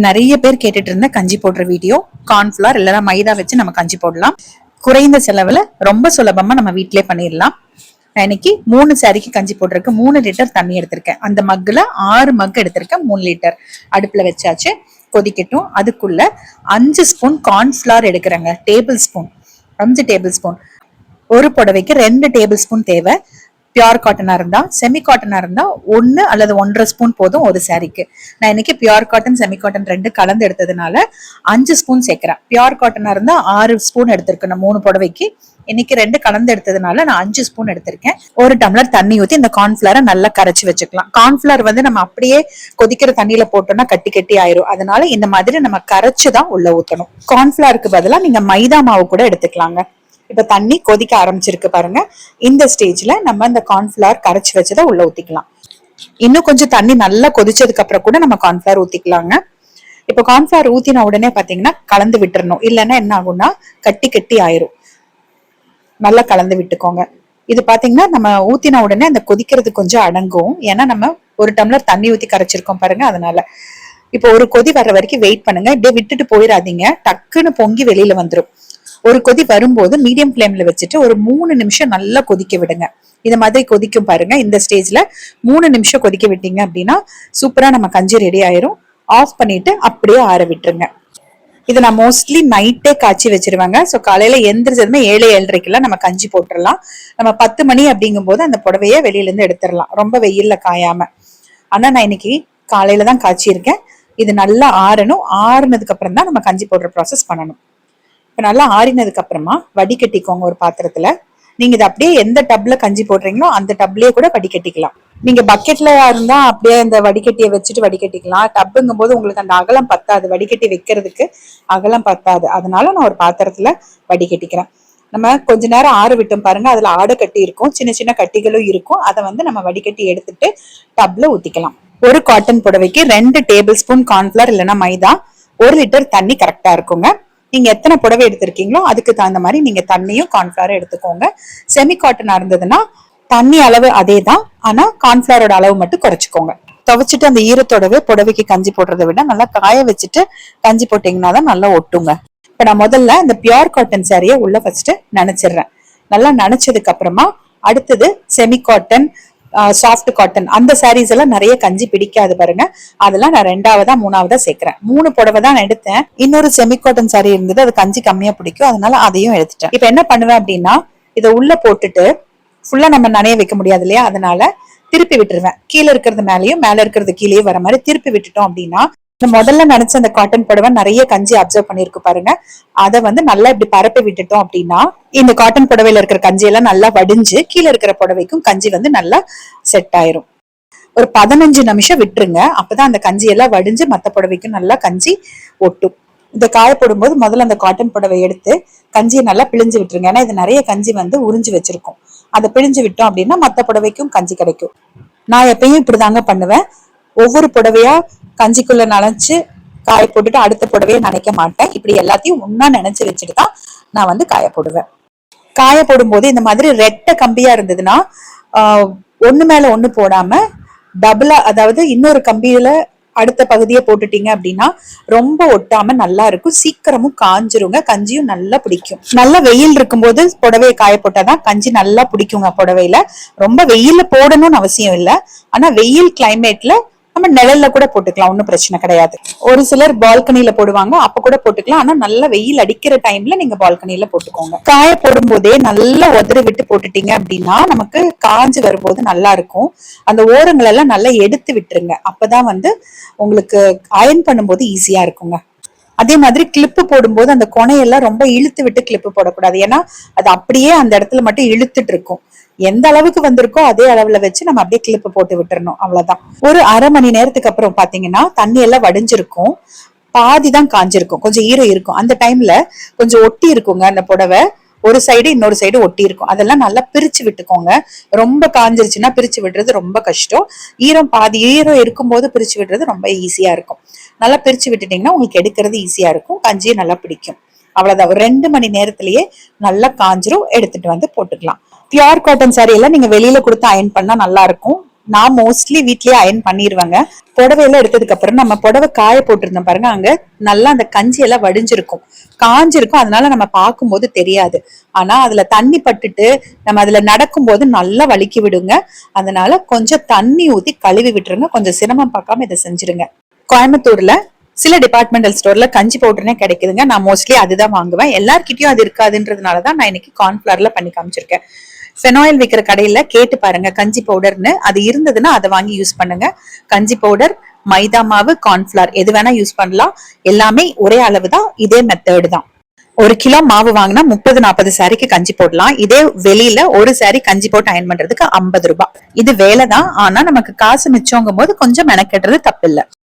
நிறைய பேர் கேட்டுட்டு இருந்த கஞ்சி போடுற வீடியோ. கார்ன்ஃபிளவர் இல்லைன்னா மைதா வச்சு நம்ம கஞ்சி போடலாம். குறைந்த செலவுல ரொம்ப சுலபமா நம்ம வீட்டிலே பண்ணிடலாம். நான் இன்னைக்கு 3 சாரிக்கு கஞ்சி போட்டிருக்கு. 3 லிட்டர் தண்ணி எடுத்திருக்கேன். அந்த மக்குல 6 மக் எடுத்திருக்கேன். 3 லிட்டர் அடுப்புல வச்சாச்சு, கொதிக்கட்டும். அதுக்குள்ள 5 ஸ்பூன் கார்ன்ஃபிளவர் எடுக்கிறேங்க. Tablespoon, 5 tablespoon. ஒரு புடவைக்கு 2 டேபிள் ஸ்பூன் தேவை. பியோர் காட்டனா இருந்தா, செமி காட்டனா இருந்தா 1 அல்லது 1.5 ஸ்பூன் போதும் ஒரு சாரிக்கு. நான் இன்னைக்கு பியோர் காட்டன் செமி காட்டன் 2 கலந்து எடுத்ததுனால 5 ஸ்பூன் சேர்க்கிறேன். பியோர் காட்டனா இருந்தா 6 ஸ்பூன் எடுத்திருக்கேன். 3 புடவைக்கு இன்னைக்கு 2 கலந்து எடுத்ததுனால நான் 5 ஸ்பூன் எடுத்திருக்கேன். ஒரு டம்ளர் தண்ணி ஊத்தி இந்த கார்ன்ஃபிளவரை நல்லா கரைச்சி வச்சுக்கலாம். கார்ன்ஃபிளவர் வந்து நம்ம அப்படியே கொதிக்கிற தண்ணியில போட்டோம்னா கட்டி கட்டி ஆயிரும். அதனால இந்த மாதிரி நம்ம கரைச்சுதான் உள்ள ஊத்தணும். கார்ன்ஃபிளவருக்கு பதிலா நீங்க மைதா மாவு கூட எடுத்துக்கலாங்க. இப்ப தண்ணி கொதிக்க ஆரம்பிச்சிருக்கு பாருங்க. இந்த ஸ்டேஜ்ல நம்ம இந்த கார்ன்ஃபிளவர் கரைச்சி வச்சதை உள்ள ஊத்திக்கலாம். இன்னும் கொஞ்சம் தண்ணி நல்லா கொதிச்சதுக்கு அப்புறம் கூட நம்ம கார்ன்ஃபிளவர் ஊத்திக்கலாங்க. இப்ப கார்ன்ஃபிளவர் ஊத்தின உடனே பாத்தீங்கன்னா கலந்து விட்டுறணும். இல்லைன்னா என்ன ஆகும்னா கட்டி கட்டி ஆயிரும். நல்லா கலந்து விட்டுக்கோங்க. இது பாத்தீங்கன்னா நம்ம ஊத்தின உடனே அந்த கொதிக்கிறது கொஞ்சம் அடங்கும். ஏன்னா நம்ம ஒரு டம்ளர் தண்ணி ஊத்தி கரைச்சிருக்கோம் பாருங்க. அதனால இப்போ ஒரு கொதி வர்ற வரைக்கும் வெயிட் பண்ணுங்க. இப்படியே விட்டுட்டு போயிடாதீங்க, டக்குன்னு பொங்கி வெளியில வந்துடும். ஒரு கொதி வரும்போது மீடியம் ஃப்ளேம்ல வச்சுட்டு ஒரு 3 நிமிஷம் நல்லா கொதிக்க விடுங்க. இந்த மாதிரி கொதிக்கும் பாருங்க. இந்த ஸ்டேஜ்ல 3 நிமிஷம் கொதிக்க விட்டீங்க அப்படின்னா சூப்பரா நம்ம கஞ்சி ரெடி ஆயிரும். ஆஃப் பண்ணிட்டு அப்படியே ஆற விட்டுருங்க. இதை நான் மோஸ்ட்லி நைட்டே காய்ச்சி வச்சிருவாங்க. ஸோ காலையில எந்திரிச்சதுமே 7-7:30 நம்ம கஞ்சி போட்டுடலாம். நம்ம 10 மணி அப்படிங்கும் போது அந்த புடவைய வெளியில இருந்து எடுத்துடலாம், ரொம்ப வெயில்ல காயாம. ஆனா நான் இன்னைக்கு காலையில தான் காய்ச்சிருக்கேன். இது நல்லா ஆறணும். ஆறுனதுக்கு அப்புறம் தான் நம்ம கஞ்சி போடுற ப்ராசஸ் பண்ணணும். இப்ப நல்லா ஆறினதுக்கு அப்புறமா வடிகட்டிக்கோங்க ஒரு பாத்திரத்துல. நீங்க இதை அப்படியே எந்த டப்ல கஞ்சி போடுறீங்களோ அந்த டப்லயே கூட வடிகட்டிக்கலாம். நீங்க பக்கெட்ல இருந்தா அப்படியே அந்த வடிகட்டியை வச்சுட்டு வடிகட்டிக்கலாம். டப்புங்கும் போது உங்களுக்கு அந்த அகலம் பத்தாது, வடிகட்டி வைக்கிறதுக்கு அகலம் பத்தாது. அதனால நான் ஒரு பாத்திரத்துல வடிகட்டிக்கிறேன். நம்ம கொஞ்ச நேரம் ஆற விட்டோம் பாருங்க. அதுல ஆடை கட்டி இருக்கும், சின்ன சின்ன கட்டிகளும் இருக்கும். அதை வந்து நம்ம வடிகட்டி எடுத்துட்டு டப்ல ஊத்திக்கலாம். ஒரு காட்டன் புடவைக்கு 2 டேபிள் ஸ்பூன் கார்ன்ஃபிளவர் இல்லைன்னா மைதா, 1 லிட்டர் தண்ணி கரெக்டா இருக்குங்க. நீங்க எத்தனை புடவை எடுத்திருக்கீங்களோ அதுக்கு தகுந்த மாதிரி நீங்க தண்ணியும் கார்ன்ஃபிளவரும் எடுத்துக்கோங்க. செமி காட்டனா இருந்ததுன்னா தண்ணி அளவு அதே தான், ஆனா கார்ன்ஃபிளவரோட அளவு மட்டும் குறைச்சிக்கோங்க. துவைச்சிட்டு அந்த ஈரத்தோடவே புடவைக்கு கஞ்சி போடுறதை விட நல்லா காய வச்சுட்டு கஞ்சி போட்டீங்கன்னா தான் நல்லா ஒட்டுங்க. இப்ப நான் முதல்ல இந்த பியோர் காட்டன் சாரியை உள்ள ஃபர்ஸ்ட் நனைச்சிடுறேன். நல்லா நனைச்சதுக்கு அப்புறமா அடுத்தது செமி காட்டன், சாஃப்ட் காட்டன் அந்த சாரீஸ் எல்லாம் நிறைய கஞ்சி பிடிக்காது பாருங்க. அதெல்லாம் நான் 2ஆவதா 3ஆவதா சேர்க்கிறேன். 3 புடவை தான் எடுத்தேன். இன்னொரு செமி காட்டன் சாரி இருந்தது, அது கஞ்சி கம்மியா பிடிக்கும், அதனால அதையும் எடுத்துட்டேன். இப்ப என்ன பண்ணுவேன் அப்படின்னா இதை உள்ள போட்டுட்டு ஃபுல்லா நம்ம நனைய வைக்க முடியாது இல்லையா, அதனால திருப்பி விட்டுருவேன். கீழே இருக்கிறது மேலேயும் மேல இருக்கிறது கீழேயும் வர மாதிரி திருப்பி விட்டுட்டோம் அப்படின்னா இந்த முதல்ல நினைச்ச அந்த காட்டன் புடவை நிறைய கஞ்சி அப்சர்வ் பண்ணிருக்கு பாருங்க. அதை வந்து நல்லா இப்படி பரப்பி விட்டுட்டோம் அப்படின்னா இந்த காட்டன் புடவையில இருக்கிற கஞ்சி எல்லாம் நல்லா வடிஞ்சு கீழே இருக்கிற புடவைக்கும் கஞ்சி வந்து நல்லா செட் ஆயிரும். ஒரு 15 நிமிஷம் விட்டுருங்க. அப்பதான் அந்த கஞ்சி எல்லாம் வடிஞ்சு மத்த புடவைக்கும் நல்லா கஞ்சி ஒட்டும். இதை காயப்படும் போது முதல்ல அந்த காட்டன் புடவை எடுத்து கஞ்சியை நல்லா பிழிஞ்சு விட்டுருங்க. ஏன்னா இது நிறைய கஞ்சி வந்து உறிஞ்சு வச்சிருக்கோம். அதை பிழிஞ்சு விட்டோம் அப்படின்னா மத்த புடவைக்கும் கஞ்சி கிடைக்கும். நான் எப்பயும் இப்படிதாங்க பண்ணுவேன். ஒவ்வொரு புடவையா கஞ்சிக்குள்ள நனைச்சு காய போட்டுட்டு அடுத்த புடவையை நினைக்க மாட்டேன். இப்படி எல்லாத்தையும் ஒன்னா நினைச்சு வச்சுட்டு தான் நான் வந்து காய போடுவேன். காய போடும் போது இந்த மாதிரி ரெட்டை கம்பியா இருந்ததுன்னா ஒண்ணு மேல ஒண்ணு போடாம டபுளா, அதாவது இன்னொரு கம்பியில அடுத்த பகுதியை போட்டுட்டீங்க அப்படின்னா ரொம்ப ஒட்டாம நல்லா இருக்கும். சீக்கிரமும் காஞ்சிருங்க, கஞ்சியும் நல்லா பிடிக்கும். நல்ல வெயில் இருக்கும்போது புடவையை காய போட்டாதான் கஞ்சி நல்லா பிடிக்குங்க. புடவையில ரொம்ப வெயில்ல போடணும்னு அவசியம் இல்லை. ஆனா வெயில் கிளைமேட்ல நம்ம நிழல்ல கூட போட்டுக்கலாம், ஒன்னும் பிரச்சனை கிடையாது. ஒரு சிலர் பால்கனில போடுவாங்க, அப்ப கூட போட்டுக்கலாம். ஆனா நல்ல வெயில் அடிக்கிற டைம்ல நீங்க பால்கனில போட்டுக்கோங்க. காய போடும் போதே நல்லா உதறி விட்டு போட்டுட்டீங்க அப்படின்னா நமக்கு காஞ்சு வரும்போது நல்லா இருக்கும். அந்த ஓரங்கள் எல்லாம் நல்லா எடுத்து விட்டுருங்க. அப்பதான் வந்து உங்களுக்கு அயன் பண்ணும்போது ஈஸியா இருக்குங்க. அதே மாதிரி கிளிப்பு போடும்போது அந்த கொனையெல்லாம் ரொம்ப இழுத்து விட்டு கிளிப்பு போடக்கூடாது. ஏன்னா அது அப்படியே அந்த இடத்துல மட்டும் இழுத்துட்டு இருக்கும். எந்த அளவுக்கு வந்திருக்கோ அதே அளவுல வச்சு நம்ம அப்படியே கிளிப்பு போட்டு விட்டுறணும், அவ்வளவுதான். ஒரு அரை மணி நேரத்துக்கு அப்புறம் பாத்தீங்கன்னா தண்ணி எல்லாம் வடிஞ்சிருக்கும், பாதி தான் காஞ்சிருக்கும், கொஞ்சம் ஈரம் இருக்கும். அந்த டைம்ல கொஞ்சம் ஒட்டி இருக்குங்க அந்த புடவை. ஒரு சைடு இன்னொரு சைடு ஒட்டி இருக்கும். அதெல்லாம் நல்லா பிரிச்சு விட்டுக்கோங்க. ரொம்ப காஞ்சிருச்சுன்னா பிரிச்சு விடுறது ரொம்ப கஷ்டம். பாதி ஈரம் இருக்கும்போது பிரிச்சு விடுறது ரொம்ப ஈஸியா இருக்கும். நல்லா பிரிச்சு விட்டுட்டீங்கன்னா உங்களுக்கு எடுக்கிறது ஈஸியா இருக்கும், கஞ்சியும் நல்லா பிடிக்கும். அவ்வளவுதான். ஒரு 2 மணி நேரத்திலேயே நல்லா காஞ்சிரும். எடுத்துட்டு வந்து போட்டுக்கலாம். பியோர் காட்டன் சாரி எல்லாம் நீங்க வெளியில கொடுத்து அயன் பண்ணா நல்லா இருக்கும். நான் மோஸ்ட்லி வீட்லயே அயன் பண்ணிடுவாங்க. புடவையெல்லாம் எடுத்ததுக்கு அப்புறம் நம்ம புடவை காய போட்டிருந்தோம் பாருங்க, அங்க நல்லா அந்த கஞ்சி எல்லாம் வடிஞ்சிருக்கும், காஞ்சிருக்கும். அதனால நம்ம பார்க்கும்போது தெரியாது. ஆனா அதுல தண்ணி பட்டுட்டு நம்ம அதுல நடக்கும் போது நல்லா வலிக்கி விடுங்க. அதனால கொஞ்சம் தண்ணி ஊத்தி கழுவி விட்டுருங்க. கொஞ்சம் சிரமம் பார்க்காம இதை செஞ்சிருங்க. கோயம்புத்தூர்ல சில டிபார்ட்மெண்டல் ஸ்டோர்ல கஞ்சி பவுடர்னே கிடைக்குதுங்க. நான் மோஸ்ட்லி அதுதான் வாங்குவேன். எல்லார்கிட்டயும் அது இருக்காதுன்றதுனாலதான் நான் இன்னைக்கு கார்ன்ஃபிளவர்ல பண்ணி காமிச்சிருக்கேன். ஃபெனாயில் விற்கிற கடையில கேட்டு பாருங்க கஞ்சி பவுடர்னு, அது இருந்ததுன்னா அதை வாங்கி யூஸ் பண்ணுங்க. கஞ்சி பவுடர், மைதா மாவு, கார்ன்ஃபிளவர் எது வேணா யூஸ் பண்ணலாம். எல்லாமே ஒரே அளவு தான், இதே மெத்தட் தான். 1 கிலோ மாவு வாங்கினா 30-40 சாரிக்கு கஞ்சி போடலாம். இதே வெளியில ஒரு சாரி கஞ்சி போட்டு அயன் பண்றதுக்கு 50 ரூபாய். இது வேலைதான், ஆனா நமக்கு காசு மிச்சங்கும் போது கொஞ்சம் மெனக்கெட்டுறது தப்பு இல்ல.